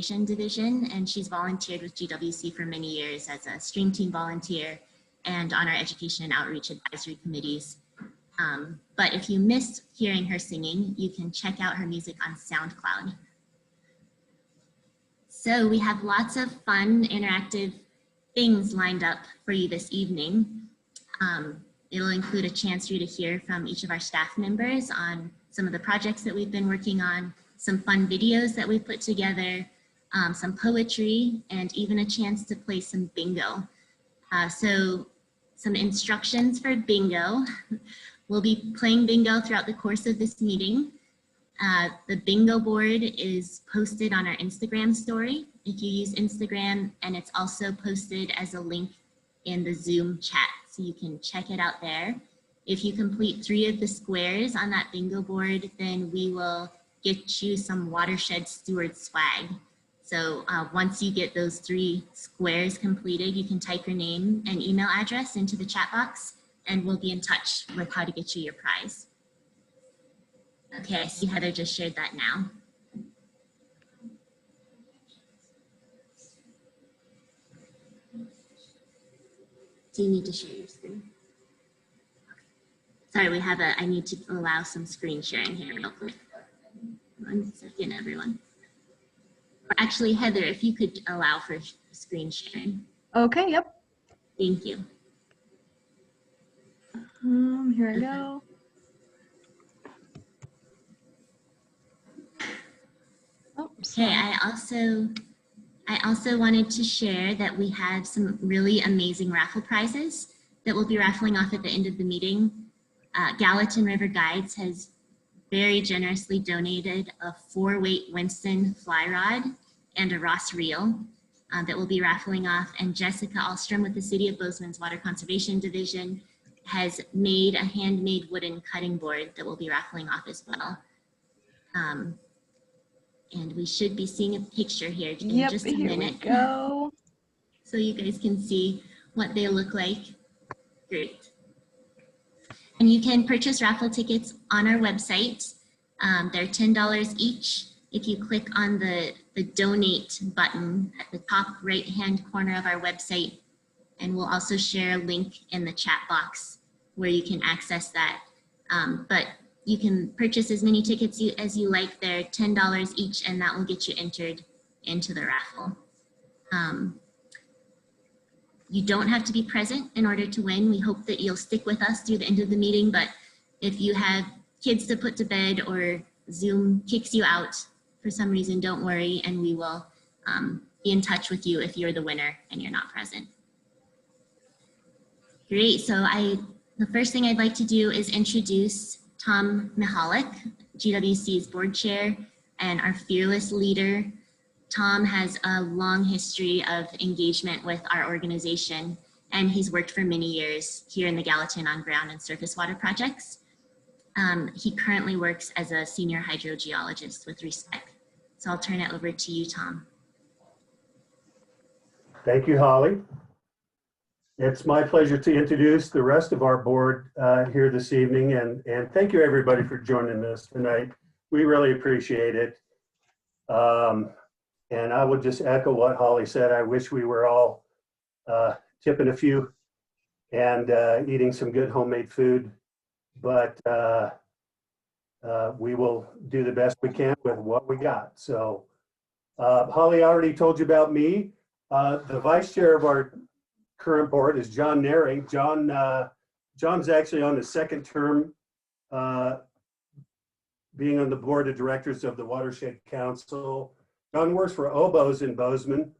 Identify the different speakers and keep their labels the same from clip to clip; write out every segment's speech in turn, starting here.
Speaker 1: Division, and she's volunteered with GWC for many years as a stream team volunteer and on our education and outreach advisory committees. But if you missed hearing her singing, you can check out her music on SoundCloud. So we have lots of fun, interactive things lined up for you this evening. It'll include a chance for you to hear from each of our staff members on some of the projects that we've been working on, some fun videos that we've put together, some poetry, and even a chance to play some bingo. So some instructions for bingo. We'll be playing bingo throughout the course of this meeting. The bingo board is posted on our Instagram story if you use Instagram, and it's also posted as a link in the Zoom chat, so you can check it out there. If you complete 3 of the squares on that bingo board, then we will get you some Watershed Steward swag. So once you get those 3 squares completed, you can type your name and email address into the chat box, and we'll be in touch with how to get you your prize. Okay, I see Heather just shared that now. Do you need to share your screen? Sorry, I need to allow some screen sharing here real quick. 1 second, everyone. Or actually, Heather, if you could allow for screen sharing.
Speaker 2: Okay, yep.
Speaker 1: Thank you.
Speaker 2: Here I go. Oh,
Speaker 1: okay, I also wanted to share that we have some really amazing raffle prizes that we'll be raffling off at the end of the meeting. Gallatin River Guides has very generously donated a 4-weight Winston fly rod and a Ross reel that we'll be raffling off. And Jessica Alstrom with the City of Bozeman's Water Conservation Division has made a handmade wooden cutting board that we'll be raffling off as well. And we should be seeing a picture here in just a minute.
Speaker 2: Here we go.
Speaker 1: So you guys can see what they look like. Great. And you can purchase raffle tickets on our website. They're $10 each. If you click on the donate button at the top right-hand corner of our website, and we'll also share a link in the chat box where you can access that. But you can purchase as many tickets as you like. They're $10 each, and that will get you entered into the raffle. You don't have to be present in order to win. We hope that you'll stick with us through the end of the meeting, but if you have kids to put to bed or Zoom kicks you out for some reason, don't worry, and we will be in touch with you if you're the winner and you're not present. Great, so the first thing I'd like to do is introduce Tom Mihalik, GWC's board chair and our fearless leader. Tom has a long history of engagement with our organization, and he's worked for many years here in the Gallatin on ground and surface water projects. He currently works as a senior hydrogeologist with RESPEC. So I'll turn it over to you, Tom.
Speaker 3: Thank you, Holly. It's my pleasure to introduce the rest of our board here this evening, and thank you everybody for joining us tonight. We really appreciate it. And I would just echo what Holly said. I wish we were all tipping a few and eating some good homemade food, but we will do the best we can with what we got. So Holly already told you about me. The vice chair of our current board is John Neri. John's actually on his 2nd term being on the board of directors of the Watershed Council. John works for Oboes in Bozeman.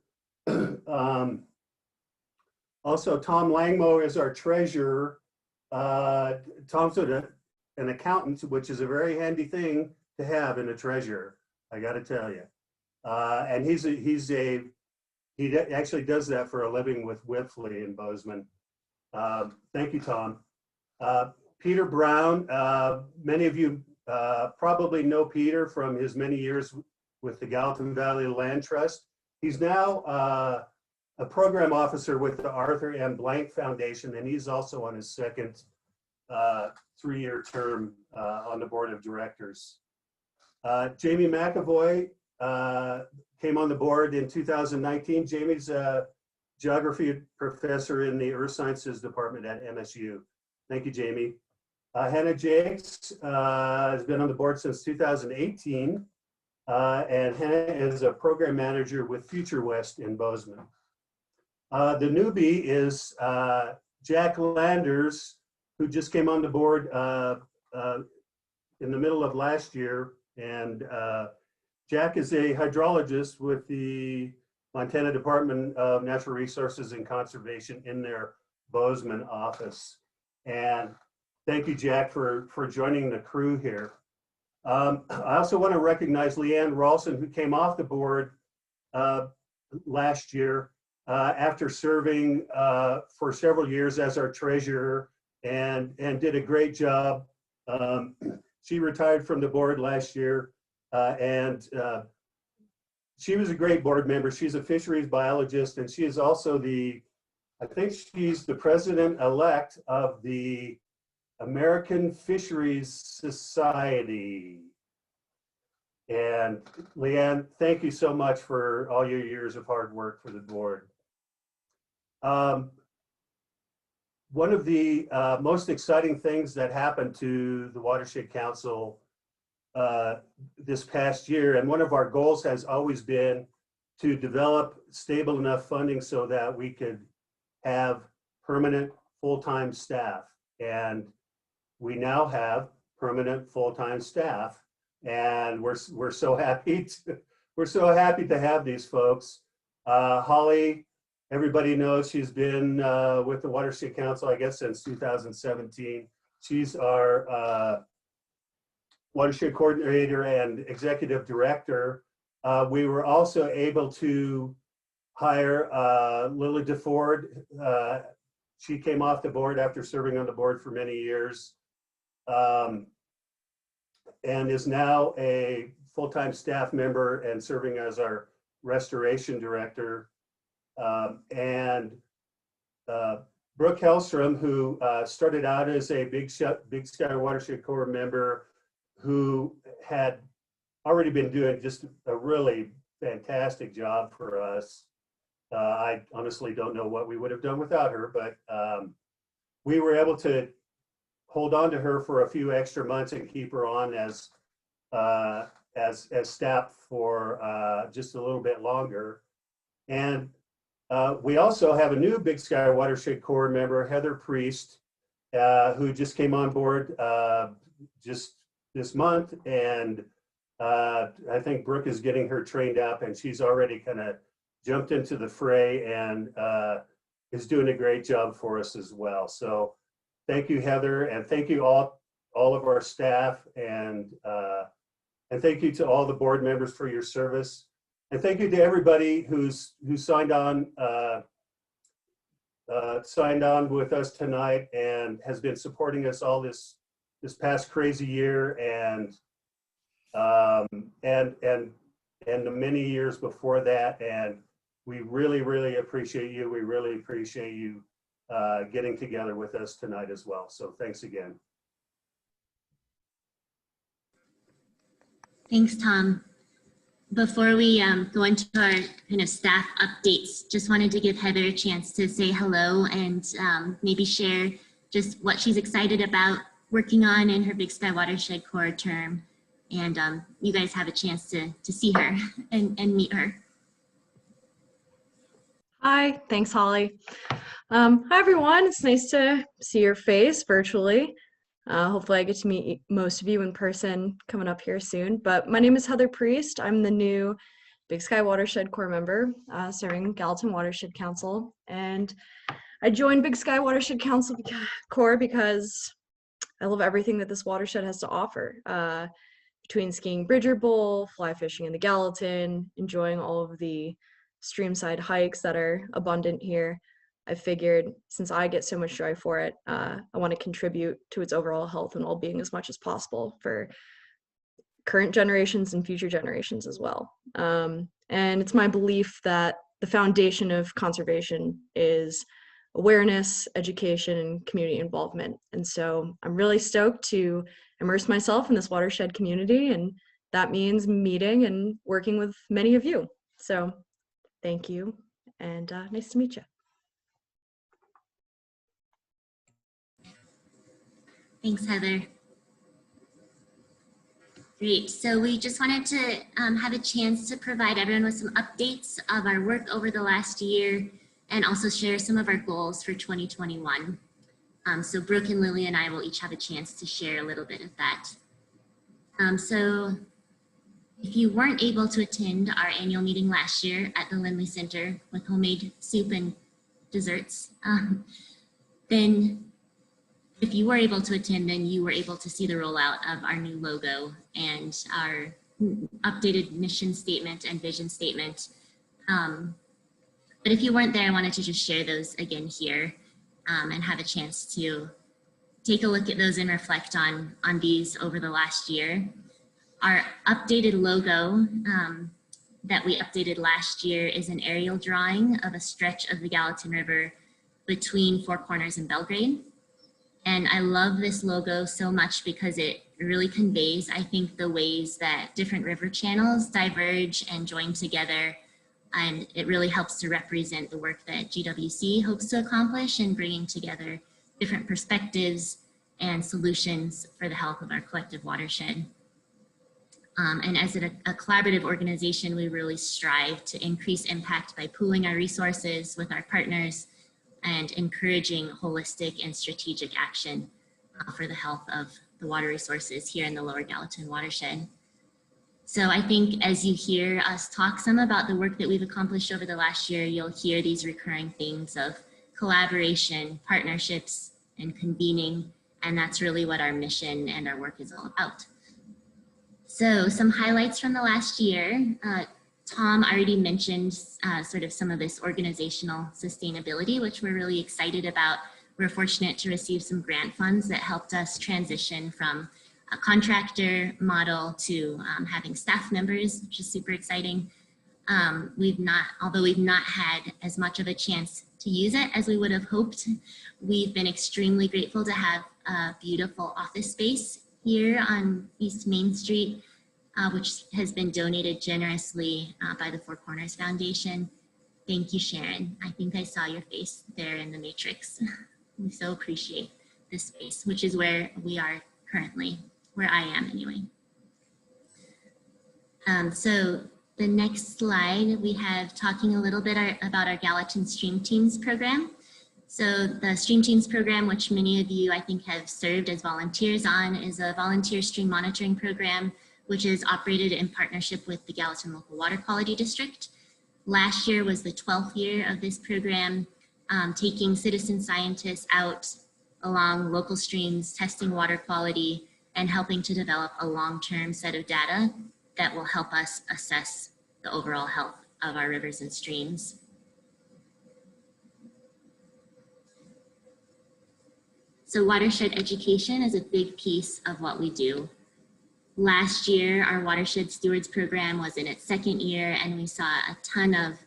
Speaker 3: Also, Tom Langmo is our treasurer. Tom's an accountant, which is a very handy thing to have in a treasurer, I got to tell you. And he actually does that for a living with Whiffley in Bozeman. Thank you, Tom. Peter Brown, many of you probably know Peter from his many years with the Gallatin Valley Land Trust. He's now a program officer with the Arthur M. Blank Foundation, and he's also on his 2nd 3-year term on the board of directors. Jamie McAvoy came on the board in 2019. Jamie's a geography professor in the Earth Sciences Department at MSU. Thank you, Jamie. Hannah Jakes has been on the board since 2018. And Hannah is a program manager with Future West in Bozeman. The newbie is Jack Landers, who just came on the board in the middle of last year. And Jack is a hydrologist with the Montana Department of Natural Resources and Conservation in their Bozeman office. And thank you, Jack, for joining the crew here. I also want to recognize Leanne Ralston, who came off the board last year after serving for several years as our treasurer and did a great job. She retired from the board last year and she was a great board member. She's a fisheries biologist and she is also I think she's the president-elect of the American Fisheries Society. And Leanne, thank you so much for all your years of hard work for the board. One of the most exciting things that happened to the Watershed Council this past year, and one of our goals has always been to develop stable enough funding so that we could have permanent full-time staff. And we now have permanent full-time staff, and we're so happy to have these folks. Holly, everybody knows she's been with the Watershed Council, I guess, since 2017. She's our watershed coordinator and executive director. We were also able to hire Lily DeFord. She came off the board after serving on the board for many years. And is now a full-time staff member and serving as our restoration director. And Brooke Hellstrom, who started out as a Big Sky Watershed Corps member, who had already been doing just a really fantastic job for us. I honestly don't know what we would have done without her, but we were able to hold on to her for a few extra months and keep her on as staff for just a little bit longer. And we also have a new Big Sky Watershed Corps member, Heather Priest, who just came on board just this month. And I think Brooke is getting her trained up and she's already kind of jumped into the fray and is doing a great job for us as well. So thank you, Heather, and thank you all of our staff, and thank you to all the board members for your service, and thank you to everybody who signed on with us tonight and has been supporting us all this past crazy year and the many years before that. And we really, really appreciate you. We really appreciate you getting together with us tonight as well. So thanks again.
Speaker 1: Thanks, Tom. Before we go into our kind of staff updates, just wanted to give Heather a chance to say hello and maybe share just what she's excited about working on in her Big Sky Watershed Corps term. And you guys have a chance to see her and meet her.
Speaker 2: Hi, thanks, Holly. Hi, everyone. It's nice to see your face virtually. Hopefully I get to meet most of you in person coming up here soon. But my name is Heather Priest. I'm the new Big Sky Watershed Corps member serving Gallatin Watershed Council. And I joined Big Sky Watershed Council Corps because I love everything that this watershed has to offer. Between skiing Bridger Bowl, fly fishing in the Gallatin, enjoying all of the streamside hikes that are abundant here, I figured since I get so much joy for it, I want to contribute to its overall health and well-being as much as possible for current generations and future generations as well. And it's my belief that the foundation of conservation is awareness, education, and community involvement. And so I'm really stoked to immerse myself in this watershed community, and that means meeting and working with many of you. So thank you, and nice to meet you.
Speaker 1: Thanks, Heather. Great. So we just wanted to have a chance to provide everyone with some updates of our work over the last year and also share some of our goals for 2021. So Brooke and Lily and I will each have a chance to share a little bit of that. So if you weren't able to attend our annual meeting last year at the Lindley Center with homemade soup and desserts, then if you were able to attend, then you were able to see the rollout of our new logo and our updated mission statement and vision statement. But if you weren't there, I wanted to just share those again here and have a chance to take a look at those and reflect on these over the last year. Our updated logo that we updated last year is an aerial drawing of a stretch of the Gallatin River between Four Corners and Belgrade. And I love this logo so much because it really conveys, I think, the ways that different river channels diverge and join together. And it really helps to represent the work that GWC hopes to accomplish in bringing together different perspectives and solutions for the health of our collective watershed. And as a collaborative organization, we really strive to increase impact by pooling our resources with our partners and encouraging holistic and strategic action for the health of the water resources here in the Lower Gallatin watershed. So I think as you hear us talk some about the work that we've accomplished over the last year, you'll hear these recurring themes of collaboration, partnerships, and convening. And that's really what our mission and our work is all about. So some highlights from the last year. Tom already mentioned sort of some of this organizational sustainability, which we're really excited about. We're fortunate to receive some grant funds that helped us transition from a contractor model to having staff members, which is super exciting. Although we've not had as much of a chance to use it as we would have hoped, we've been extremely grateful to have a beautiful office space here on East Main Street, which has been donated generously by the Four Corners Foundation. Thank you, Sharon. I think I saw your face there in the matrix. We so appreciate this space, which is where we are currently, where I am anyway. So the next slide, we have talking a little bit about our Gallatin Stream Teams program. So the Stream Teams program, which many of you I think have served as volunteers on, is a volunteer stream monitoring program which is operated in partnership with the Gallatin Local Water Quality District. Last year was the 12th year of this program, taking citizen scientists out along local streams, testing water quality, and helping to develop a long-term set of data that will help us assess the overall health of our rivers and streams. So watershed education is a big piece of what we do. Last year, our Watershed Stewards program was in its second year, and we saw a ton of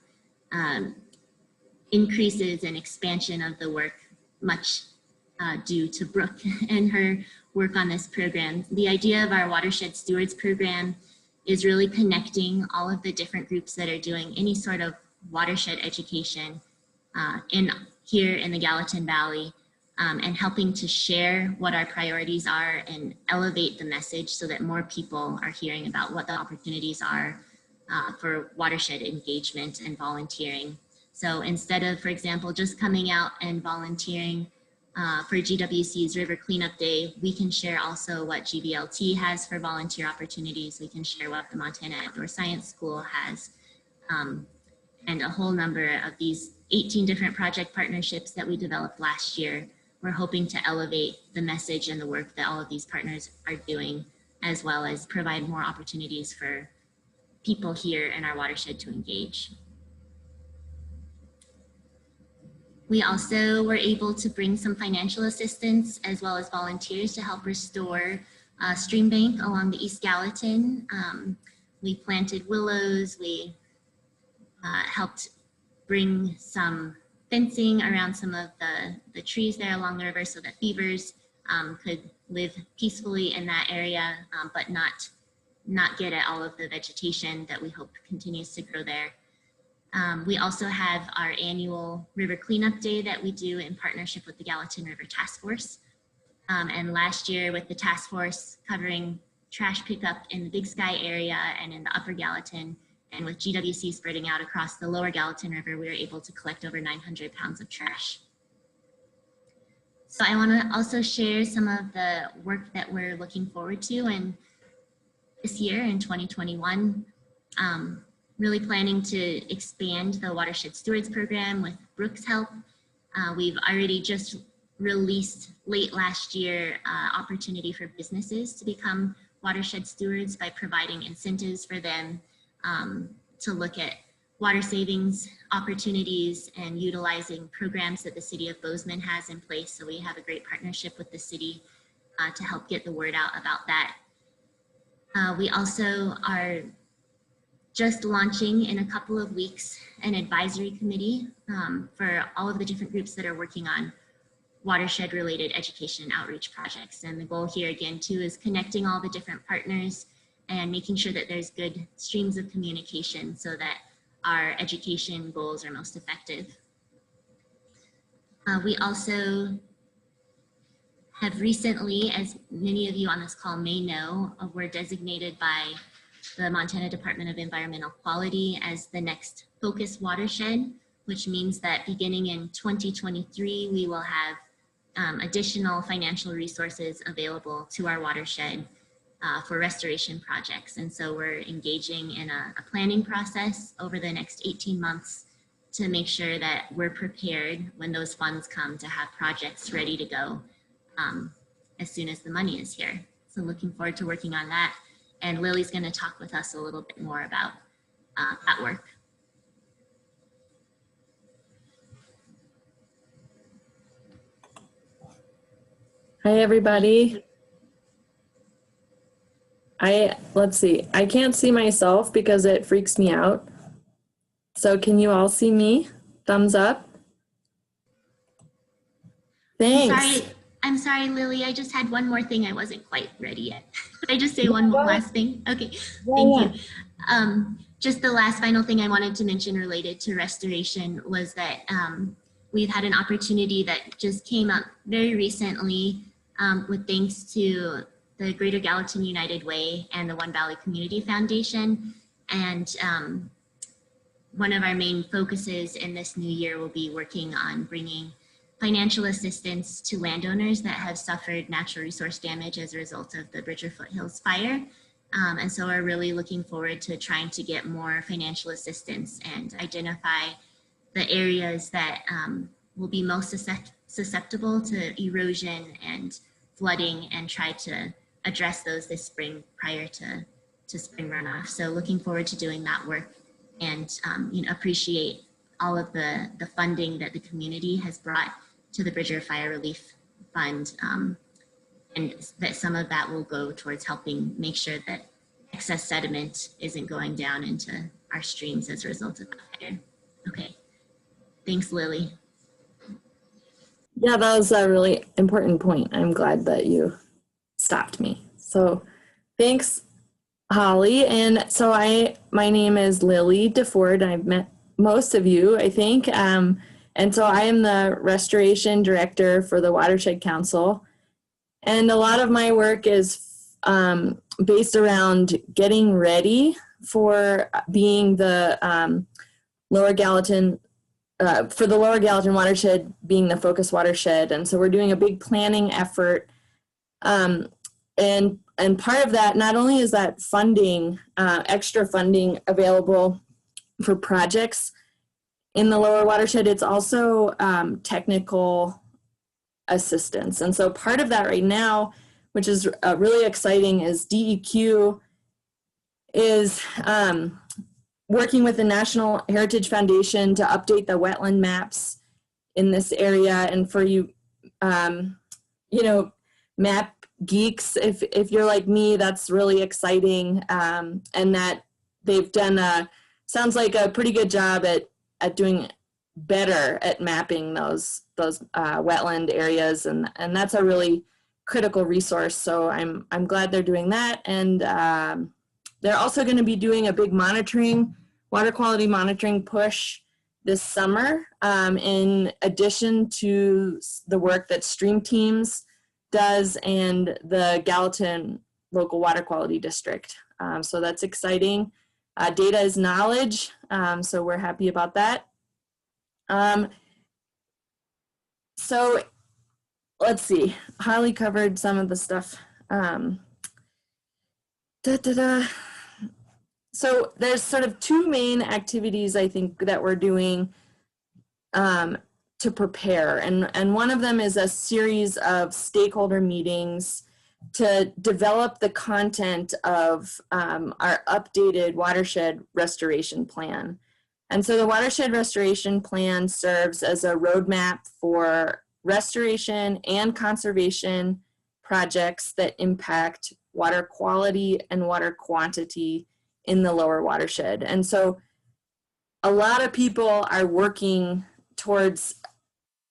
Speaker 1: increases and expansion of the work, much due to Brooke and her work on this program. The idea of our Watershed Stewards program is really connecting all of the different groups that are doing any sort of watershed education here in the Gallatin Valley, and helping to share what our priorities are and elevate the message so that more people are hearing about what the opportunities are for watershed engagement and volunteering. So instead of, for example, just coming out and volunteering for GWC's River Cleanup Day, we can share also what GBLT has for volunteer opportunities. We can share what the Montana Outdoor Science School has, and a whole number of these 18 different project partnerships that we developed last year. We're hoping to elevate the message and the work that all of these partners are doing, as well as provide more opportunities for people here in our watershed to engage. We also were able to bring some financial assistance as well as volunteers to help restore a stream bank along the East Gallatin. We planted willows, we helped bring some fencing around some of the trees there along the river so that beavers could live peacefully in that area, but not get at all of the vegetation that we hope continues to grow there. We also have our annual River Cleanup Day that we do in partnership with the Gallatin River Task Force. And last year with the task force covering trash pickup in the Big Sky area and in the Upper Gallatin, and with GWC spreading out across the Lower Gallatin River, we were able to collect over 900 pounds of trash. So I want to also share some of the work that we're looking forward to and this year in 2021. Really planning to expand the Watershed Stewards Program with Brooks' help. We've already just released late last year opportunity for businesses to become watershed stewards by providing incentives for them to look at water savings opportunities and utilizing programs that the city of Bozeman has in place. So we have a great partnership with the city to help get the word out about that. We also are just launching in a couple of weeks an advisory committee for all of the different groups that are working on watershed related education and outreach projects. And the goal here again too is connecting all the different partners and making sure that there's good streams of communication so that our education goals are most effective. We also have recently, as many of you on this call may know, we're designated by the Montana Department of Environmental Quality as the next focus watershed, which means that beginning in 2023, we will have additional financial resources available to our watershed for restoration projects. And so we're engaging in a planning process over the next 18 months to make sure that we're prepared when those funds come to have projects ready to go as soon as the money is here. So looking forward to working on that. And Lily's going to talk with us a little bit more about that work.
Speaker 4: Hi, everybody. Let's see, I can't see myself because it freaks me out. So can you all see me? Thumbs up. Thanks.
Speaker 1: I'm sorry, Lily. I just had one more thing. I wasn't quite ready yet. Could I just say one last thing? Okay, thank you. Just the last final thing I wanted to mention related to restoration was that we've had an opportunity that just came up very recently with thanks to the Greater Gallatin United Way and the One Valley Community Foundation. And one of our main focuses in this new year will be working on bringing financial assistance to landowners that have suffered natural resource damage as a result of the Bridger Foothills fire. And so we're really looking forward to trying to get more financial assistance and identify the areas that will be most susceptible to erosion and flooding and try to address those this spring prior to spring runoff. So looking forward to doing that work and appreciate all of the funding that the community has brought to the Bridger Fire Relief Fund, and that some of that will go towards helping make sure that excess sediment isn't going down into our streams as a result of the fire. Okay, thanks, Lily.
Speaker 4: Yeah, that was a really important point. I'm glad that you stopped me. So thanks, Holly. And so my name is Lily DeFord. I've met most of you, I think. And so I am the restoration director for the Watershed Council. And a lot of my work is based around getting ready for being the Lower Gallatin, for the Lower Gallatin watershed being the focus watershed. And so we're doing a big planning effort. And part of that, not only is that funding, extra funding available for projects in the lower watershed, it's also technical assistance. And so part of that right now, which is really exciting, is DEQ is working with the National Heritage Foundation to update the wetland maps in this area. And for you, map geeks, if you're like me, that's really exciting. And that they've done sounds like a pretty good job at doing better at mapping those wetland areas, and that's a really critical resource. So I'm glad they're doing that, and they're also going to be doing a big monitoring water quality monitoring push this summer, in addition to the work that Stream Teams does and the Gallatin Local Water Quality District. So that's exciting. Data is knowledge, so we're happy about that. So let's see, Holly covered some of the stuff. So there's sort of two main activities I think that we're doing to prepare. And one of them is a series of stakeholder meetings to develop the content of our updated watershed restoration plan. And so the watershed restoration plan serves as a roadmap for restoration and conservation projects that impact water quality and water quantity in the lower watershed. And so a lot of people are working towards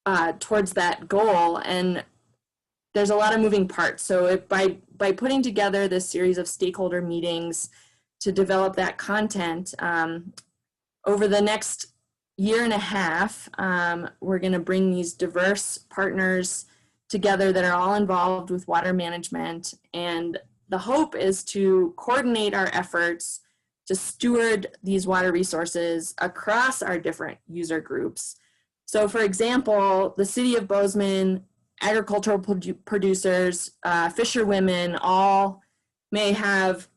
Speaker 4: that goal, and there's a lot of moving parts. So by putting together this series of stakeholder meetings to develop that content, over the next year and a half, we're going to bring these diverse partners together that are all involved with water management. And the hope is to coordinate our efforts to steward these water resources across our different user groups. So for example, the city of Bozeman, agricultural producers, fisherwomen, all may have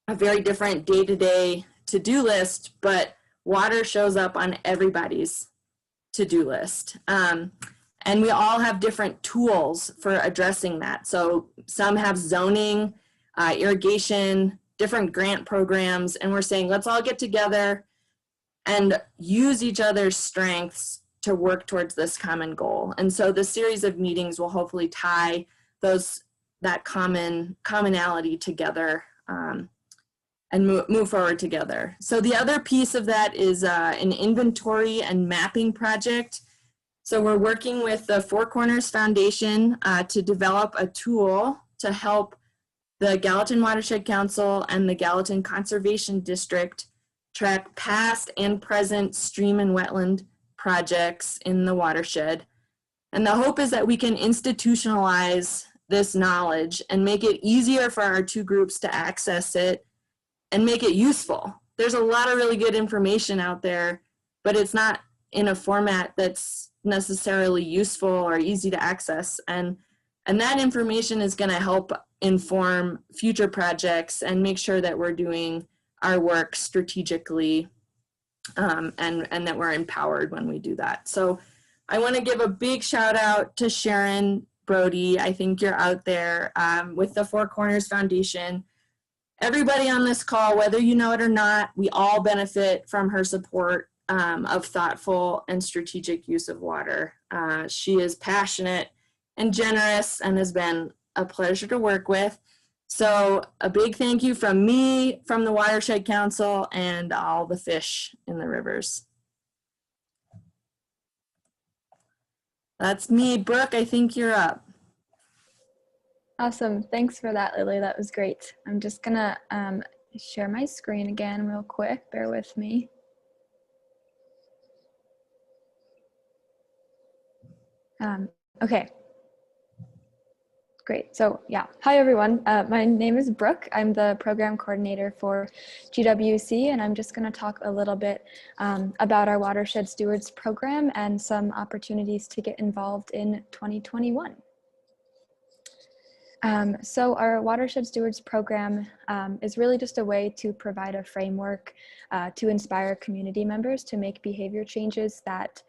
Speaker 4: a very different day-to-day to-do list, but water shows up on everybody's to-do list. And we all have different tools for addressing that. So some have zoning, irrigation, different grant programs, and we're saying, let's all get together and use each other's strengths to work towards this common goal. And so the series of meetings will hopefully tie that commonality together and move forward together. So the other piece of that is an inventory and mapping project. So we're working with the Four Corners Foundation to develop a tool to help the Gallatin Watershed Council and the Gallatin Conservation District track past and present stream and wetland projects in the watershed. And the hope is that we can institutionalize this knowledge and make it easier for our two groups to access it and make it useful. There's a lot of really good information out there, but it's not in a format that's necessarily useful or easy to access. And that information is going to help inform future projects and make sure that we're doing our work strategically and that we're empowered when we do that. So I want to give a big shout out to Sharon Brody. I think you're out there with the Four Corners Foundation. Everybody on this call, whether you know it or not, we all benefit from her support of thoughtful and strategic use of water. She is passionate and generous and has been a pleasure to work with. So a big thank you from me, from the Watershed Council, and all the fish in the rivers. That's me. Brooke, I think you're up.
Speaker 5: Awesome. Thanks for that, Lily. That was great. I'm just gonna share my screen again real quick. Bear with me. Okay. Great. So yeah, hi everyone. My name is Brooke. I'm the program coordinator for GWC, and I'm just going to talk a little bit about our Watershed Stewards program and some opportunities to get involved in 2021. So our Watershed Stewards program is really just a way to provide a framework to inspire community members to make behavior changes that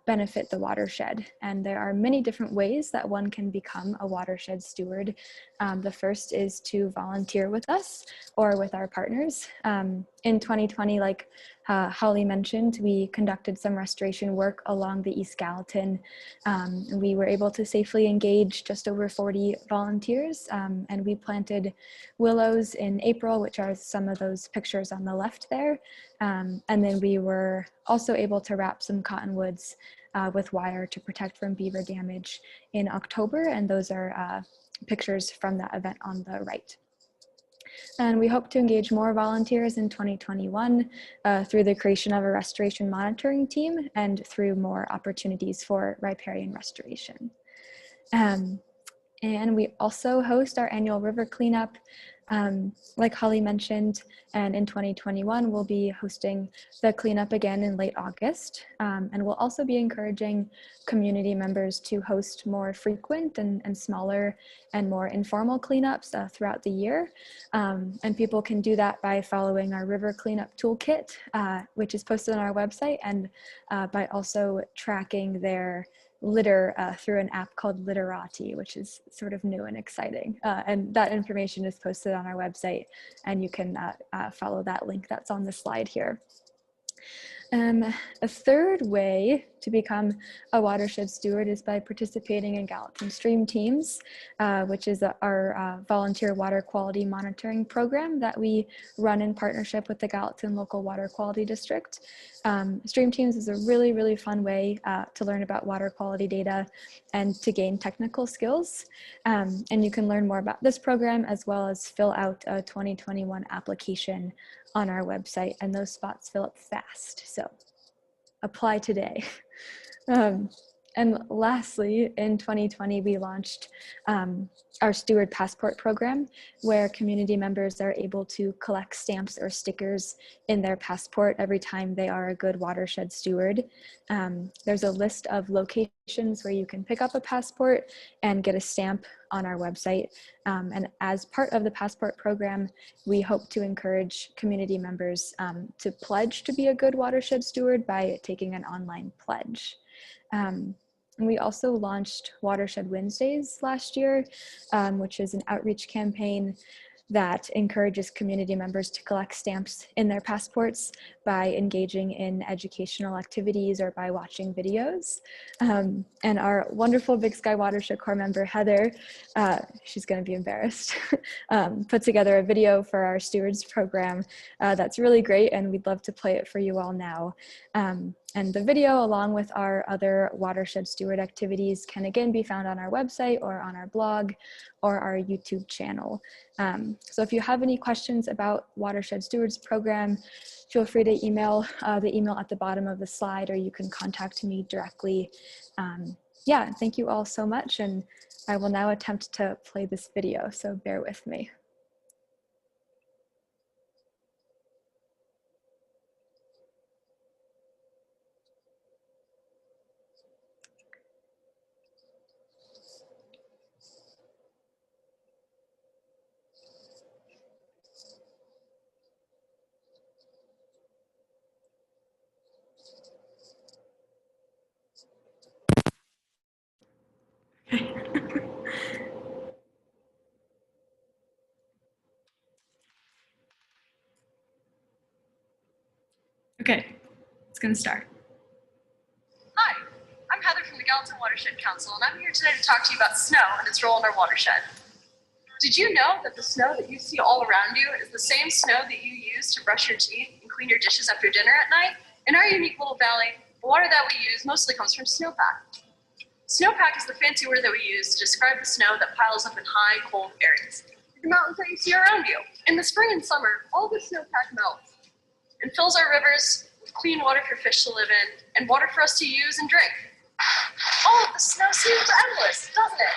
Speaker 5: benefit the watershed. And there are many different ways that one can become a watershed steward. The first is to volunteer with us or with our partners. In 2020, like Holly mentioned, we conducted some restoration work along the East Gallatin. We were able to safely engage just over 40 volunteers, and we planted willows in April, which are some of those pictures on the left there. And then we were also able to wrap some cottonwoods with wire to protect from beaver damage in October, and those are pictures from that event on the right. And we hope to engage more volunteers in 2021 through the creation of a restoration monitoring team and through more opportunities for riparian restoration. And we also host our annual river cleanup, like Holly mentioned, and in 2021, we'll be hosting the cleanup again in late August. And we'll also be encouraging community members to host more frequent and smaller and more informal cleanups throughout the year. And people can do that by following our river cleanup toolkit, which is posted on our website, and by also tracking their litter through an app called Literati, which is sort of new and exciting. And that information is posted on our website, and you can follow that link that's on the slide here. A third way to become a watershed steward is by participating in Gallatin Stream Teams, which is our volunteer water quality monitoring program that we run in partnership with the Gallatin Local Water Quality District. Stream Teams is a really, really fun way to learn about water quality data and to gain technical skills. And you can learn more about this program as well as fill out a 2021 application on our website, and those spots fill up fast, so apply today. And lastly, in 2020, we launched our Steward Passport program, where community members are able to collect stamps or stickers in their passport every time they are a good watershed steward. There's a list of locations where you can pick up a passport and get a stamp on our website. And as part of the passport program, we hope to encourage community members to pledge to be a good watershed steward by taking an online pledge. And we also launched Watershed Wednesdays last year, which is an outreach campaign that encourages community members to collect stamps in their passports by engaging in educational activities or by watching videos. And our wonderful Big Sky Watershed Corps member, Heather, she's gonna be embarrassed, put together a video for our Stewards program that's really great, and we'd love to play it for you all now. And the video, along with our other Watershed Steward activities, can again be found on our website or on our blog or our YouTube channel. So if you have any questions about Watershed Stewards program, feel free to email the email at the bottom of the slide, or you can contact me directly. Yeah, thank you all so much, and I will now attempt to play this video, so bear with me. Okay, it's gonna start.
Speaker 6: Hi, I'm Heather from the Gallatin Watershed Council, and I'm here today to talk to you about snow and its role in our watershed. Did you know that the snow that you see all around you is the same snow that you use to brush your teeth and clean your dishes after dinner at night? In our unique little valley, the water that we use mostly comes from snowpack. Snowpack is the fancy word that we use to describe the snow that piles up in high, cold areas, like the mountains that you see around you. In the spring and summer, all the snowpack melts and fills our rivers with clean water for fish to live in and water for us to use and drink. All of the snow seems endless, doesn't it?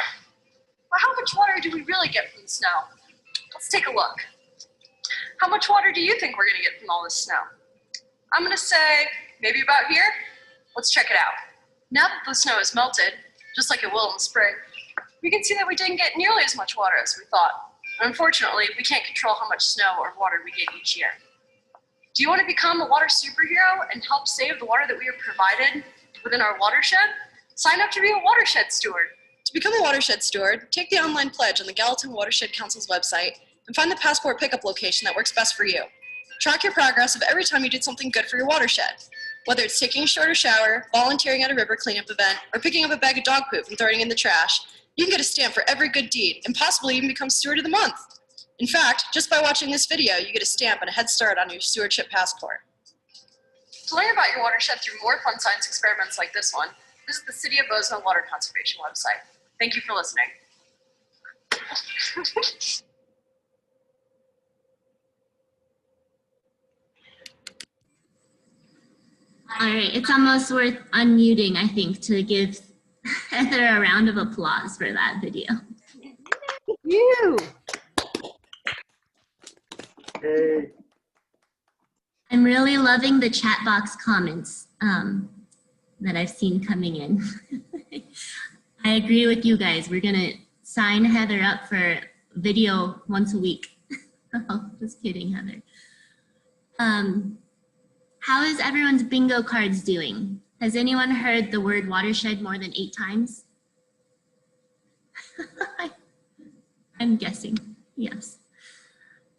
Speaker 6: But how much water do we really get from the snow? Let's take a look. How much water do you think we're gonna get from all this snow? I'm gonna say maybe about here. Let's check it out. Now that the snow has melted, just like it will in the spring, we can see that we didn't get nearly as much water as we thought. And unfortunately, we can't control how much snow or water we get each year. Do you want to become a water superhero and help save the water that we have provided within our watershed? Sign up to be a watershed steward.
Speaker 7: To become a watershed steward, take the online pledge on the Gallatin Watershed Council's website and find the passport pickup location that works best for you. Track your progress of every time you did something good for your watershed. Whether it's taking a shorter shower, volunteering at a river cleanup event, or picking up a bag of dog poop and throwing it in the trash, you can get a stamp for every good deed and possibly even become Steward of the Month. In fact, just by watching this video, you get a stamp and a head start on your stewardship passport.
Speaker 6: To learn about your watershed through more fun science experiments like this one, visit the City of Bozeman Water Conservation website. Thank you for listening.
Speaker 1: All right, it's almost worth unmuting, I think, to give Heather a round of applause for that video.
Speaker 8: You.
Speaker 3: Hey,
Speaker 1: I'm really loving the chat box comments that I've seen coming in. I agree with you guys. We're gonna sign Heather up for video once a week. Oh, just kidding, Heather. How is everyone's bingo cards doing? Has anyone heard the word watershed more than 8 times? I'm guessing, yes.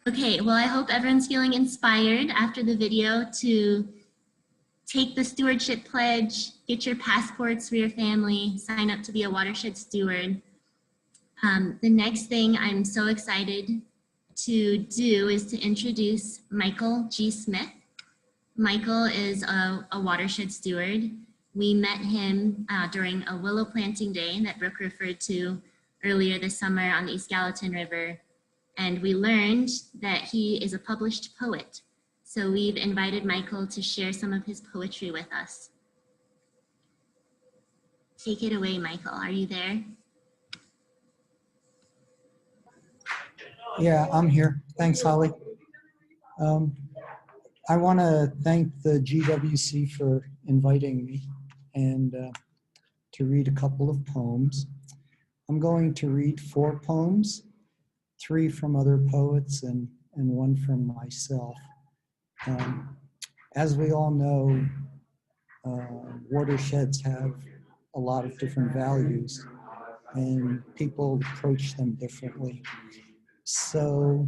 Speaker 1: Okay, well, I hope everyone's feeling inspired after the video to take the stewardship pledge, get your passports for your family, sign up to be a watershed steward. The next thing I'm so excited to do is to introduce Michael G. Smith. Michael is a watershed steward. We met him during a willow planting day that Brooke referred to earlier this summer on the East Gallatin River. And we learned that he is a published poet. So we've invited Michael to share some of his poetry with us. Take it away, Michael. Are you there?
Speaker 9: Yeah, I'm here. Thanks, Holly. I want to thank the GWC for inviting me and to read a couple of poems. I'm going to read 4 poems, 3 from other poets and 1 from myself. As we all know, watersheds have a lot of different values and people approach them differently. So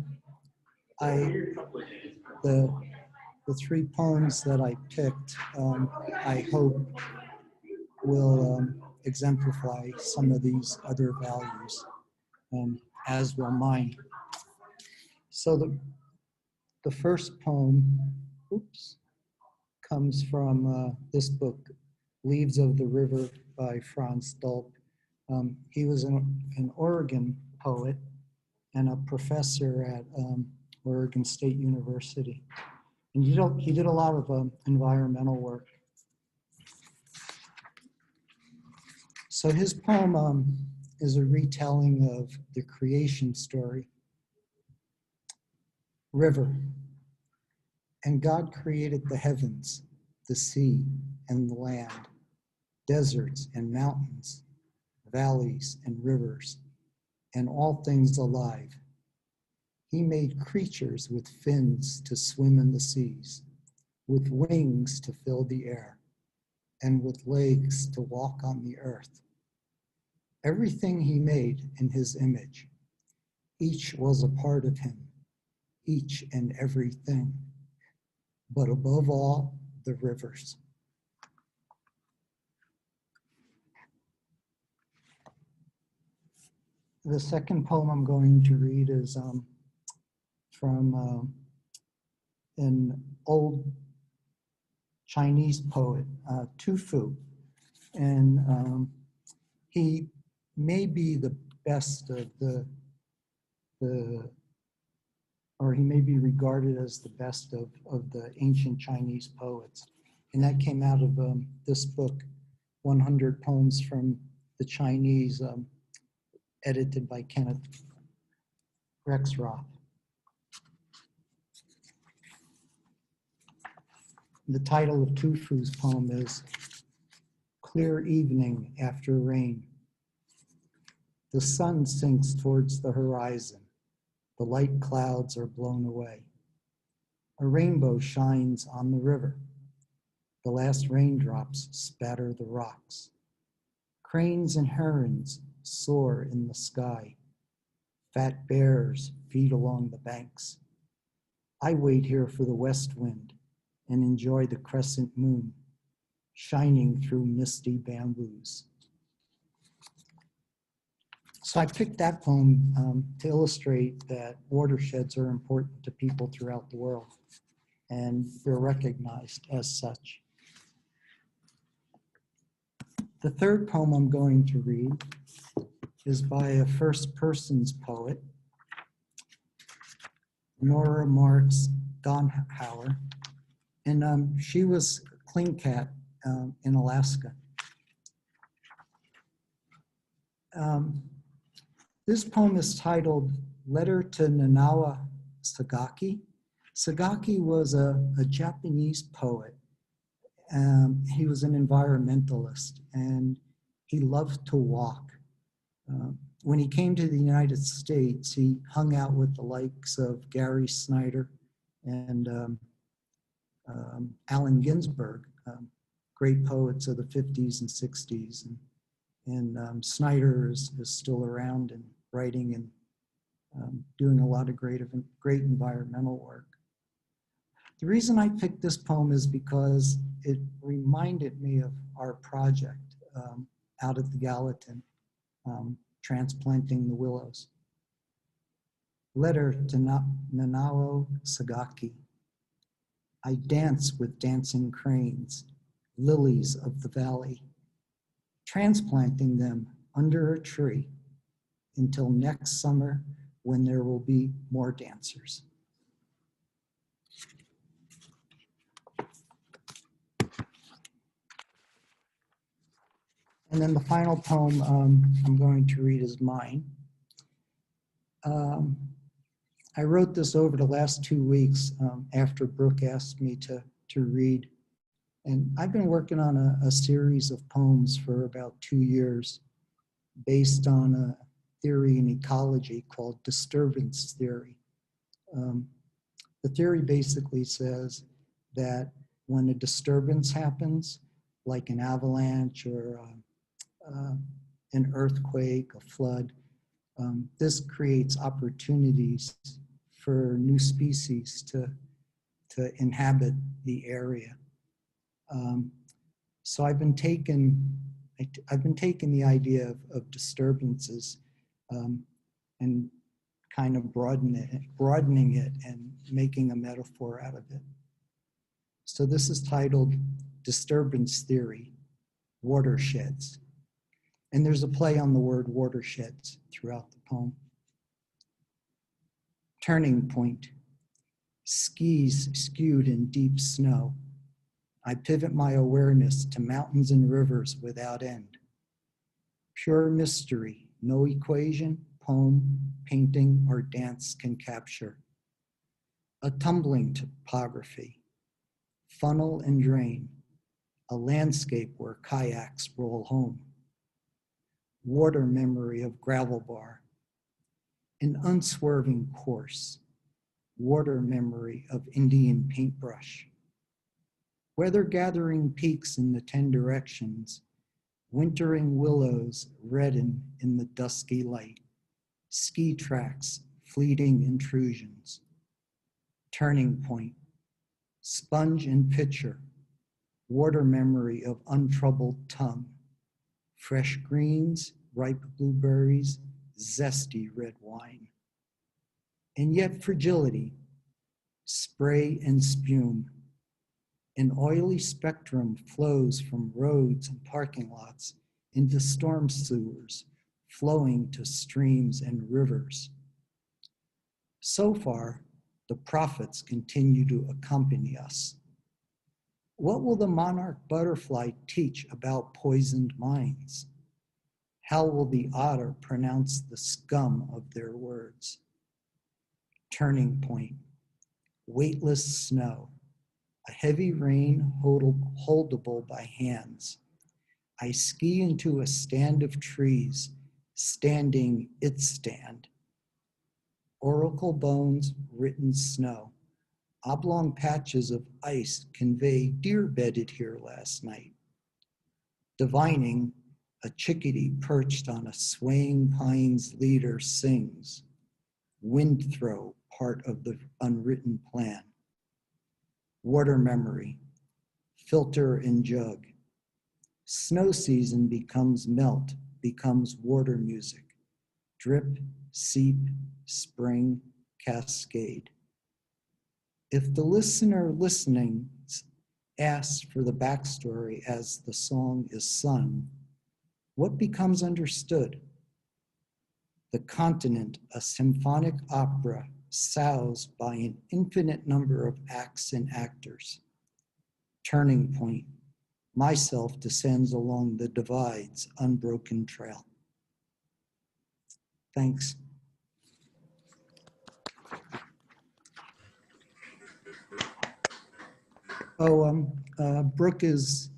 Speaker 9: the 3 poems that I picked, I hope will exemplify some of these other values, as will mine. So the first poem, comes from this book, Leaves of the River by Franz Dulp. He was an Oregon poet and a professor at Oregon State University. And he did a lot of environmental work. So his poem is a retelling of the creation story. River. And God created the heavens, the sea, and the land, deserts and mountains, valleys and rivers, and all things alive. He made creatures with fins to swim in the seas, with wings to fill the air, and with legs to walk on the earth. Everything he made in his image. Each was a part of him, each and everything. But above all, the rivers. The second poem I'm going to read is from an old Chinese poet, Tu Fu. And he may be the best of or he may be regarded as the best of the ancient Chinese poets. And that came out of this book, 100 Poems from the Chinese, edited by Kenneth Rexroth. The title of Tu Fu's poem is Clear Evening After Rain. The sun sinks towards the horizon. The light clouds are blown away. A rainbow shines on the river. The last raindrops spatter the rocks. Cranes and herons soar in the sky. Fat bears feed along the banks. I wait here for the west wind and enjoy the crescent moon shining through misty bamboos. So I picked that poem to illustrate that watersheds are important to people throughout the world, and they're recognized as such. The third poem I'm going to read is by a first person's poet, Nora Marks Donhauer, and she was Klingkat in Alaska. This poem is titled Letter to Nanawa Sagaki. Sagaki was a Japanese poet. He was an environmentalist and he loved to walk. When he came to the United States, he hung out with the likes of Gary Snyder and Allen Ginsberg, great poets of the 50s and 60s. And Snyder is still around and writing and doing a lot of great environmental work. The reason I picked this poem is because it reminded me of our project out at the Gallatin, transplanting the willows. Letter to Nanao Sagaki. I dance with dancing cranes, lilies of the valley, transplanting them under a tree until next summer when there will be more dancers. And then the final poem I'm going to read is mine. I wrote this over the last 2 weeks after Brooke asked me to read. And I've been working on a series of poems for about 2 years based on a theory in ecology called disturbance theory. The theory basically says that when a disturbance happens, like an avalanche or an earthquake, a flood, this creates opportunities for new species to inhabit the area. So I've been taking the idea of disturbances and kind of broadening it and making a metaphor out of it. So this is titled Disturbance Theory, Watersheds. And there's a play on the word watersheds throughout the poem. Turning point, skis skewed in deep snow. I pivot my awareness to mountains and rivers without end. Pure mystery, no equation, poem, painting, or dance can capture. A tumbling topography, funnel and drain, a landscape where kayaks roll home. Water memory of gravel bar, an unswerving course, water memory of Indian paintbrush. Weather gathering peaks in the 10 directions, wintering willows redden in the dusky light, ski tracks, fleeting intrusions. Turning point, sponge and pitcher, water memory of untroubled tongue, fresh greens, ripe blueberries, zesty red wine. And yet fragility, spray and spume. An oily spectrum flows from roads and parking lots into storm sewers, flowing to streams and rivers. So far, the prophets continue to accompany us. What will the monarch butterfly teach about poisoned minds? How will the otter pronounce the scum of their words? Turning point, weightless snow, a heavy rain holdable by hands. I ski into a stand of trees, standing its stand. Oracle bones, written snow. Oblong patches of ice convey deer bedded here last night. Divining, a chickadee perched on a swaying pine's leader sings. Wind throw, part of the unwritten plan. Water memory, filter and jug. Snow season becomes melt, becomes water music. Drip, seep, spring, cascade. If the listener listening asks for the backstory as the song is sung, what becomes understood? The continent, a symphonic opera, soused by an infinite number of acts and actors. turning point. Myself descends along the divide's unbroken trail. Thanks. Oh, Brooke is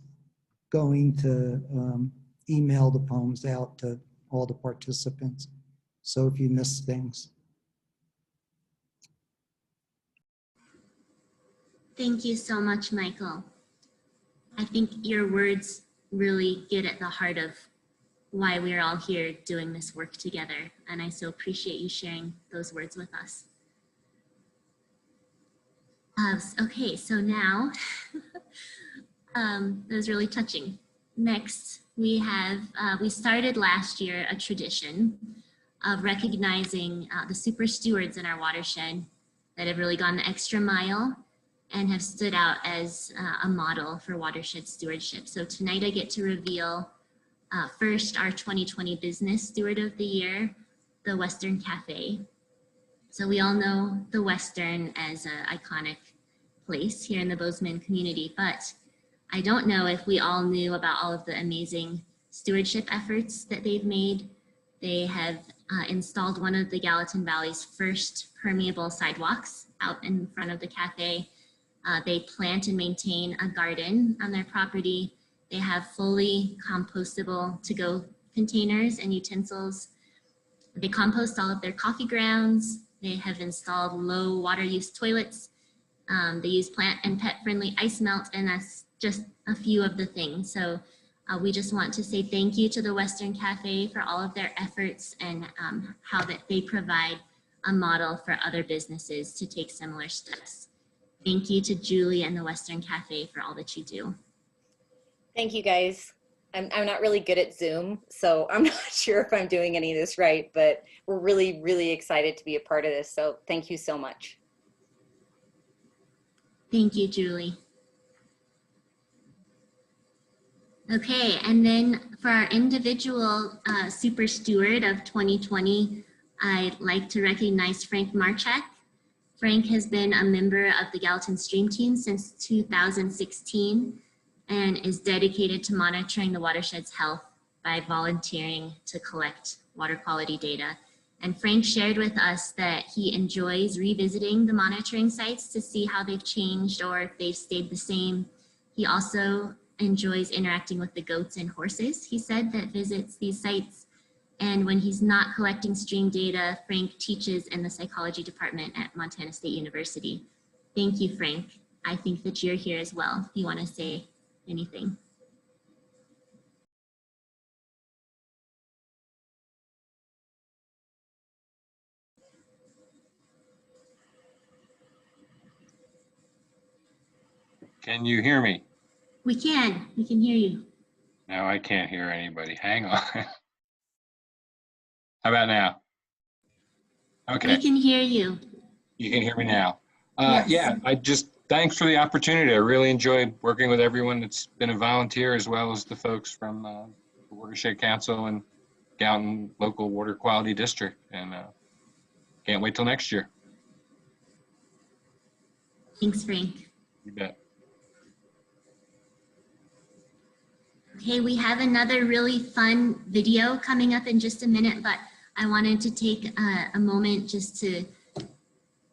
Speaker 9: going to email the poems out to all the participants. So if you miss things.
Speaker 1: Thank you so much, Michael. I think your words really get at the heart of why we're all here doing this work together. And I so appreciate you sharing those words with us. Okay, so now, that was really touching. Next, we started last year a tradition of recognizing the super stewards in our watershed that have really gone the extra mile and have stood out as a model for watershed stewardship. So tonight I get to reveal first our 2020 Business Steward of the Year, the Western Cafe. So we all know the Western as an iconic place here in the Bozeman community, but I don't know if we all knew about all of the amazing stewardship efforts that they've made. They have installed one of the Gallatin Valley's first permeable sidewalks out in front of the cafe. They plant and maintain a garden on their property. They have fully compostable to-go containers and utensils. They compost all of their coffee grounds. They have installed low water use toilets. They use plant and pet friendly ice melt, and that's just a few of the things. So we just want to say thank you to the Western Cafe for all of their efforts and how that they provide a model for other businesses to take similar steps. Thank you to Julie and the Western Cafe for all that you do.
Speaker 8: Thank you, guys. I'm not really good at Zoom, so I'm not sure if I'm doing any of this right, but we're really, really excited to be a part of this. So thank you so much.
Speaker 1: Thank you, Julie. Okay, and then for our individual Super Steward of 2020, I'd like to recognize Frank Marchak. Frank has been a member of the Gallatin Stream Team since 2016 and is dedicated to monitoring the watershed's health by volunteering to collect water quality data. And Frank shared with us that he enjoys revisiting the monitoring sites to see how they've changed or if they've stayed the same. He also enjoys interacting with the goats and horses, he said, that visits these sites. And when he's not collecting stream data, Frank teaches in the psychology department at Montana State University. Thank you, Frank. I think that you're here as well, if you want to say anything.
Speaker 10: Can you hear me?
Speaker 1: We can hear you.
Speaker 10: No, I can't hear anybody. Hang on. How about now? Okay.
Speaker 1: We can hear you.
Speaker 10: You can hear me now.
Speaker 1: Yes.
Speaker 10: Yeah, thanks for the opportunity. I really enjoyed working with everyone that's been a volunteer, as well as the folks from the Watershed Council and Gallatin Local Water Quality District. And can't wait till next year.
Speaker 1: Thanks, Frank.
Speaker 10: You bet.
Speaker 1: Okay, we have another really fun video coming up in just a minute, but I wanted to take a moment just to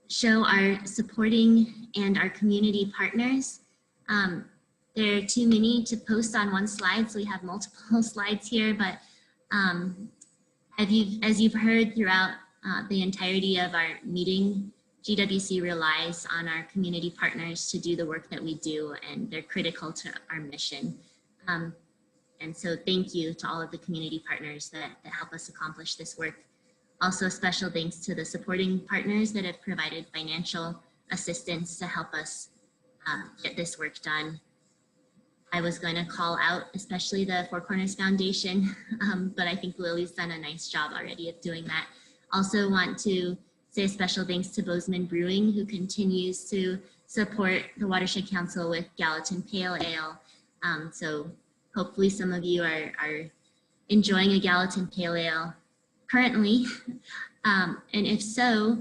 Speaker 1: show our supporting and our community partners. There are too many to post on one slide, so we have multiple slides here, but as you've heard throughout the entirety of our meeting, GWC relies on our community partners to do the work that we do, and they're critical to our mission. And so thank you to all of the community partners that help us accomplish this work. Also, special thanks to the supporting partners that have provided financial assistance to help us get this work done. I was going to call out especially the Four Corners Foundation, but I think Lily's done a nice job already of doing that. Also want to say a special thanks to Bozeman Brewing, who continues to support the Watershed Council with Gallatin Pale Ale. So hopefully some of you are enjoying a Gallatin Pale Ale currently. And if so,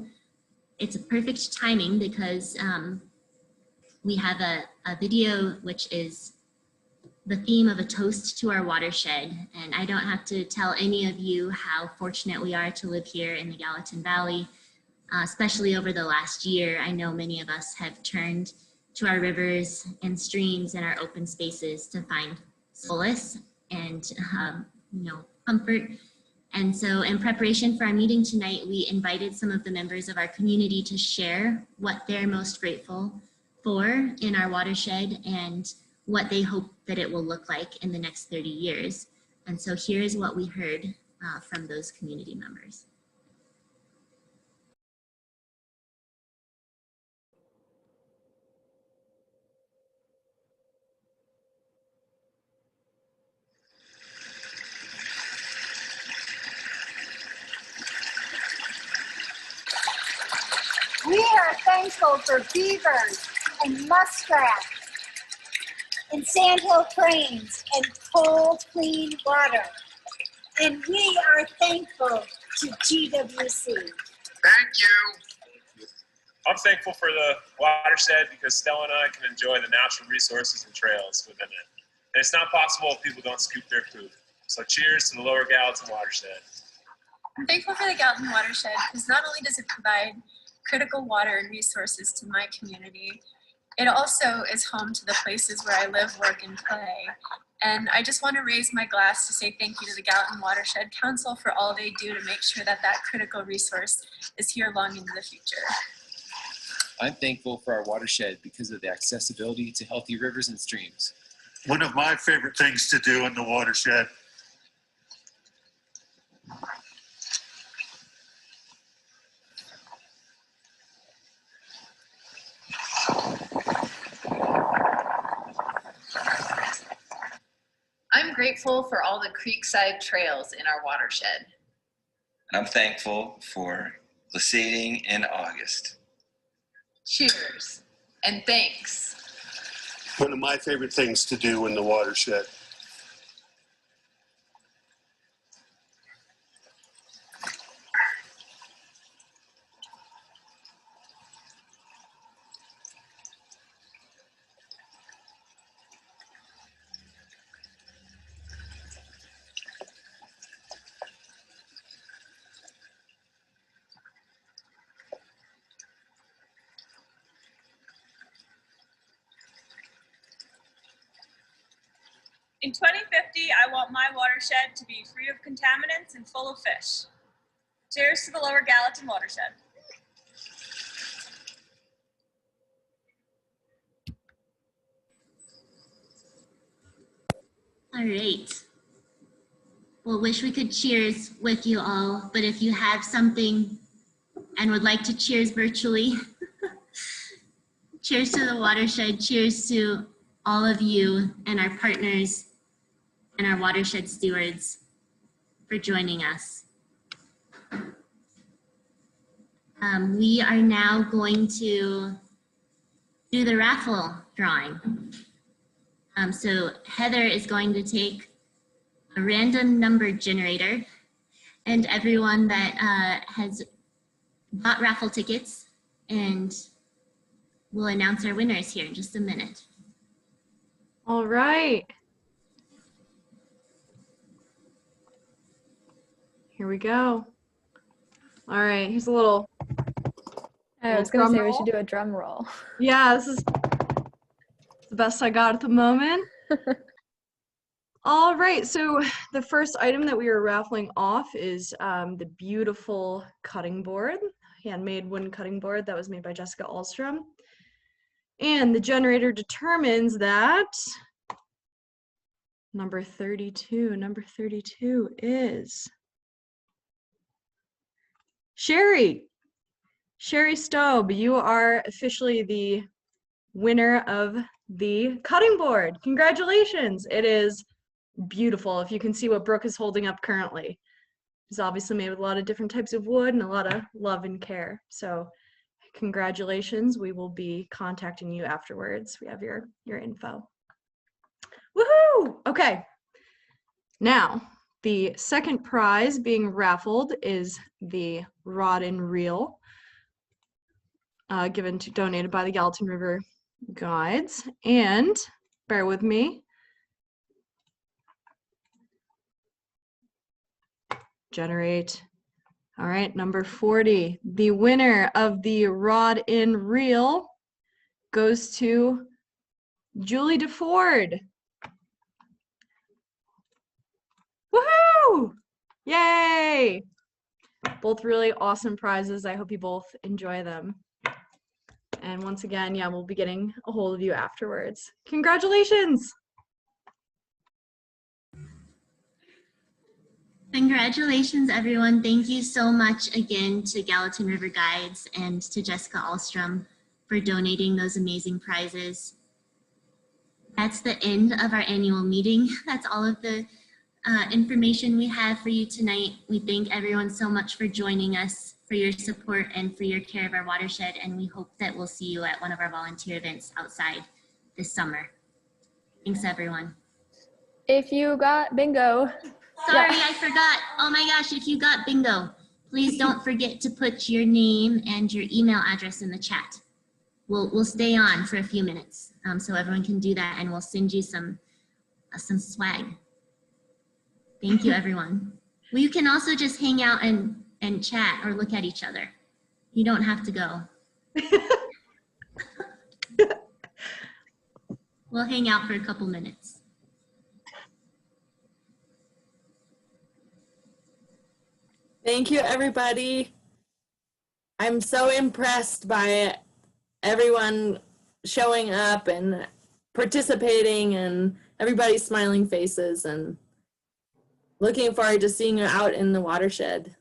Speaker 1: it's a perfect timing because we have a video which is the theme of a toast to our watershed. And I don't have to tell any of you how fortunate we are to live here in the Gallatin Valley, especially over the last year. I know many of us have turned to our rivers and streams and our open spaces to find solace and comfort. And so in preparation for our meeting tonight, we invited some of the members of our community to share what they're most grateful for in our watershed and what they hope that it will look like in the next 30 years. And so here's what we heard from those community members.
Speaker 11: We are thankful for beavers and muskrats and sandhill cranes and cold, clean water. And we are thankful to GWC.
Speaker 12: Thank you. I'm thankful for the watershed because Stella and I can enjoy the natural resources and trails within it. And it's not possible if people don't scoop their food. So cheers to the Lower Gallatin watershed.
Speaker 13: I'm thankful for the Gallatin watershed because not only does it provide critical water and resources to my community, it also is home to the places where I live, work, and play. And I just want to raise my glass to say thank you to the Gallatin Watershed Council for all they do to make sure that that critical resource is here long into the future.
Speaker 14: I'm thankful for our watershed because of the accessibility to healthy rivers and streams.
Speaker 15: One of my favorite things to do in the watershed
Speaker 16: I'm grateful for all the creekside trails in our watershed.
Speaker 17: And I'm thankful for the seeding in August.
Speaker 16: Cheers and thanks.
Speaker 15: One of my favorite things to do in the watershed.
Speaker 18: In 2050, I want my watershed to be free of contaminants and full of fish. Cheers to the Lower Gallatin watershed.
Speaker 1: All right. Well, wish we could cheers with you all, but if you have something and would like to cheers virtually, cheers to the watershed, cheers to all of you and our partners and our watershed stewards for joining us. We are now going to do the raffle drawing. So Heather is going to take a random number generator, and everyone that has bought raffle tickets, and we'll announce our winners here in just a minute.
Speaker 2: All right. Here we go. All right, here's a little.
Speaker 5: I was going to say we should do a drum roll.
Speaker 2: Yeah, this is the best I got at the moment. All right, so the first item that we are raffling off is the beautiful cutting board, handmade wooden cutting board that was made by Jessica Ahlstrom. And the generator determines that number 32 is Sherry Staub. You are officially the winner of the cutting board. Congratulations. It is beautiful. If you can see what Brooke is holding up currently. It's obviously made with a lot of different types of wood and a lot of love and care. So congratulations. We will be contacting you afterwards. We have your info. Woohoo! Okay. Now, the second prize being raffled is the rod and reel donated by the Gallatin River guides, and bear with me. Generate. All right, number 40. The winner of the Rod in Reel goes to Julie DeFord. Woohoo! Yay! Both really awesome prizes. I hope you both enjoy them. And once again, yeah, we'll be getting a hold of you afterwards. Congratulations!
Speaker 1: Congratulations, everyone. Thank you so much again to Gallatin River Guides and to Jessica Alstrom for donating those amazing prizes. That's the end of our annual meeting. That's all of the information we have for you tonight. We thank everyone so much for joining us, for your support, and for your care of our watershed. And we hope that we'll see you at one of our volunteer events outside this summer. Thanks, everyone.
Speaker 5: If you got bingo.
Speaker 1: Sorry, I forgot. Oh my gosh, if you got bingo, please don't forget to put your name and your email address in the chat. We'll stay on for a few minutes so everyone can do that, and we'll send you some swag. Thank you, everyone. Well, you can also just hang out and chat or look at each other. You don't have to go. We'll hang out for a couple minutes.
Speaker 4: Thank you, everybody. I'm so impressed by everyone showing up and participating and everybody's smiling faces, and looking forward to seeing you out in the watershed.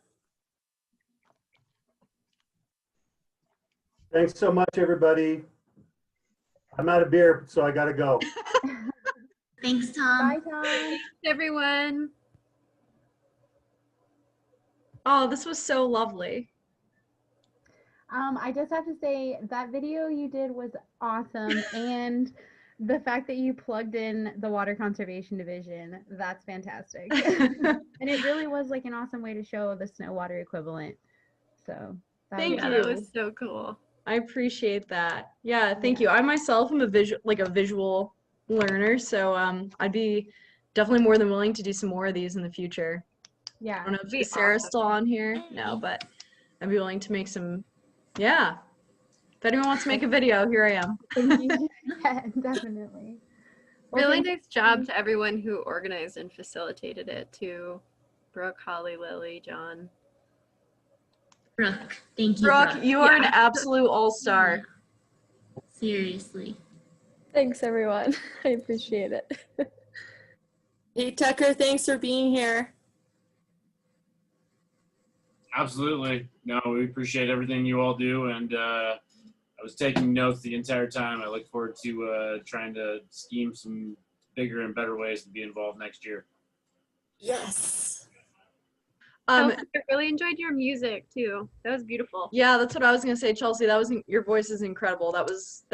Speaker 3: Thanks so much, everybody. I'm out of beer, so I gotta go.
Speaker 1: Thanks, Tom.
Speaker 5: Bye, Tom.
Speaker 2: Thanks, everyone. Oh, this was so lovely.
Speaker 19: I just have to say that video you did was awesome, and the fact that you plugged in the Water Conservation Division, that's fantastic. And it really was like an awesome way to show the snow water equivalent. So
Speaker 2: Thank you.
Speaker 19: was
Speaker 2: That was so cool. I appreciate that. Yeah, thank you. I myself am a visual learner, so I'd be definitely more than willing to do some more of these in the future.
Speaker 19: Yeah.
Speaker 2: I don't know if Sarah's still on here. No, but I'd be willing to make some. Yeah. If anyone wants to make a video, here I am.
Speaker 19: Thank you. Yeah, definitely. Well,
Speaker 2: Really
Speaker 19: thank
Speaker 2: nice job to everyone who organized and facilitated it, to Brooke, Holly, Lily, John.
Speaker 1: Brooke, thank you,
Speaker 2: Brooke,
Speaker 1: Brooke.
Speaker 2: you are an absolute all-star.
Speaker 1: Seriously.
Speaker 5: Thanks, everyone. I appreciate it.
Speaker 4: Hey, Tucker, thanks for being here.
Speaker 20: Absolutely. No, we appreciate everything you all do, and I was taking notes the entire time. I look forward to trying to scheme some bigger and better ways to be involved next year.
Speaker 4: Yes.
Speaker 2: I really enjoyed your music too. That was beautiful. Yeah, that's what I was gonna say, Chelsea. Your voice is incredible. That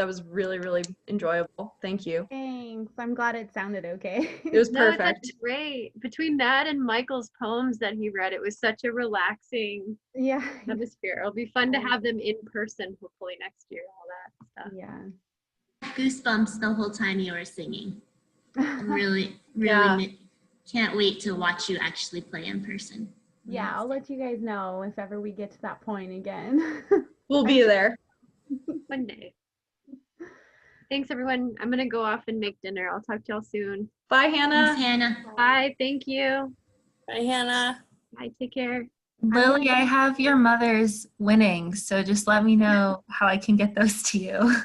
Speaker 2: was really, really enjoyable. Thank you.
Speaker 19: Thanks. I'm glad it sounded okay.
Speaker 2: It was
Speaker 21: No,
Speaker 2: perfect.
Speaker 21: that's great. Between that and Michael's poems that he read, it was such a relaxing atmosphere. It'll be fun to have them in person, hopefully next year, all that stuff.
Speaker 19: Yeah.
Speaker 1: Goosebumps the whole time you were singing. Really,
Speaker 19: Yeah.
Speaker 1: Can't wait to watch you actually play in person.
Speaker 19: Yeah, I'll let you guys know if ever we get to that point again.
Speaker 2: We'll be there.
Speaker 21: One day. Thanks, everyone. I'm going to go off and make dinner. I'll talk to y'all soon.
Speaker 2: Bye, Hannah.
Speaker 1: Thanks, Hannah.
Speaker 21: Bye. Thank you.
Speaker 4: Bye, Hannah.
Speaker 21: Bye. Take care.
Speaker 22: Lily, I have your mother's winnings, so just let me know how I can get those to you.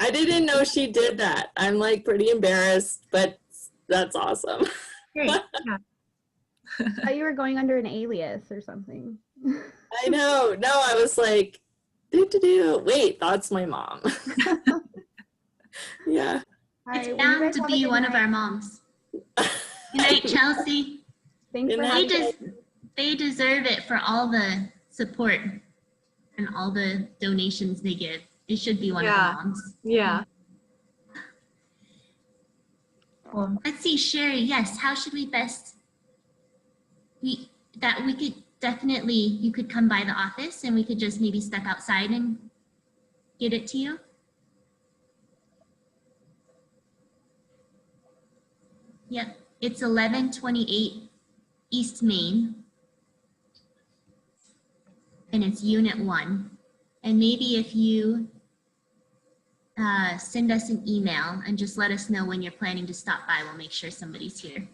Speaker 4: I didn't know she did that. I'm like pretty embarrassed, but that's awesome.
Speaker 19: Great. Yeah. I thought you were going under an alias or something.
Speaker 4: I know. No, I was like, wait, that's my mom. Yeah.
Speaker 1: It's bound to be one of our moms. Good night, Chelsea.
Speaker 19: Thanks for
Speaker 1: they deserve it for all the support and all the donations they give. It should be one of the moms.
Speaker 2: Yeah.
Speaker 1: Let's see, Sherry. Yes. How should we best? We could definitely. You could come by the office, and we could just maybe step outside and get it to you. Yep, it's 1128 East Main. And it's Unit 1. And maybe if you send us an email and just let us know when you're planning to stop by, we'll make sure somebody's here.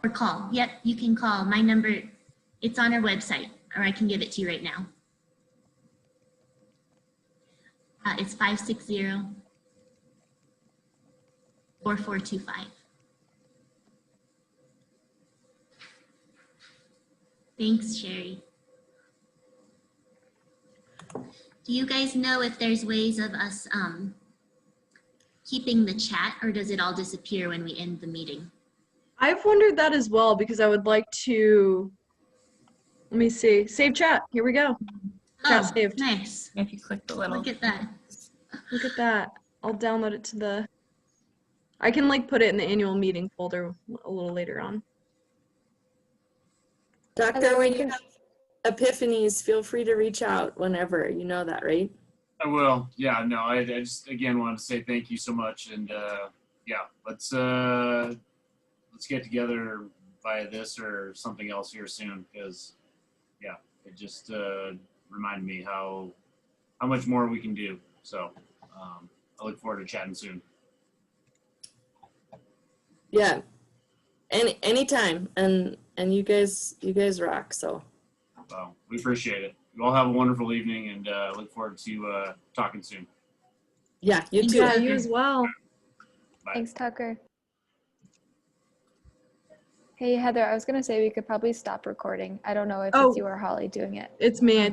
Speaker 1: Or call. Yep, you can call. My number, it's on our website, or I can give it to you right now. It's 560-4425. Thanks, Sherry. Do you guys know if there's ways of us keeping the chat, or does it all disappear when we end the meeting?
Speaker 2: I've wondered that as well, because I would like to, let me see, save chat. Here we go. Chat saved.
Speaker 1: Nice.
Speaker 22: If you click the little.
Speaker 1: Look at that.
Speaker 2: Look at that. I'll download it to the, I can like put it in the annual meeting folder a little later on.
Speaker 4: Doctor, when you have epiphanies, feel free to reach out whenever. You know that, right?
Speaker 20: I will. Yeah, no, I just again want to say thank you so much, and yeah, let's get together via this or something else here soon, because yeah, it just reminded me how much more we can do. So I look forward to chatting soon.
Speaker 4: Yeah, anytime, and you guys rock. So
Speaker 20: Well, we appreciate it. You all have a wonderful evening, and look forward to talking soon.
Speaker 4: yeah, you too.
Speaker 2: Yeah, you as well.
Speaker 20: Bye.
Speaker 5: Thanks, Tucker. Hey, Heather, I was going to say we could probably stop recording. I don't know if it's you or Holly doing it.
Speaker 2: It's me.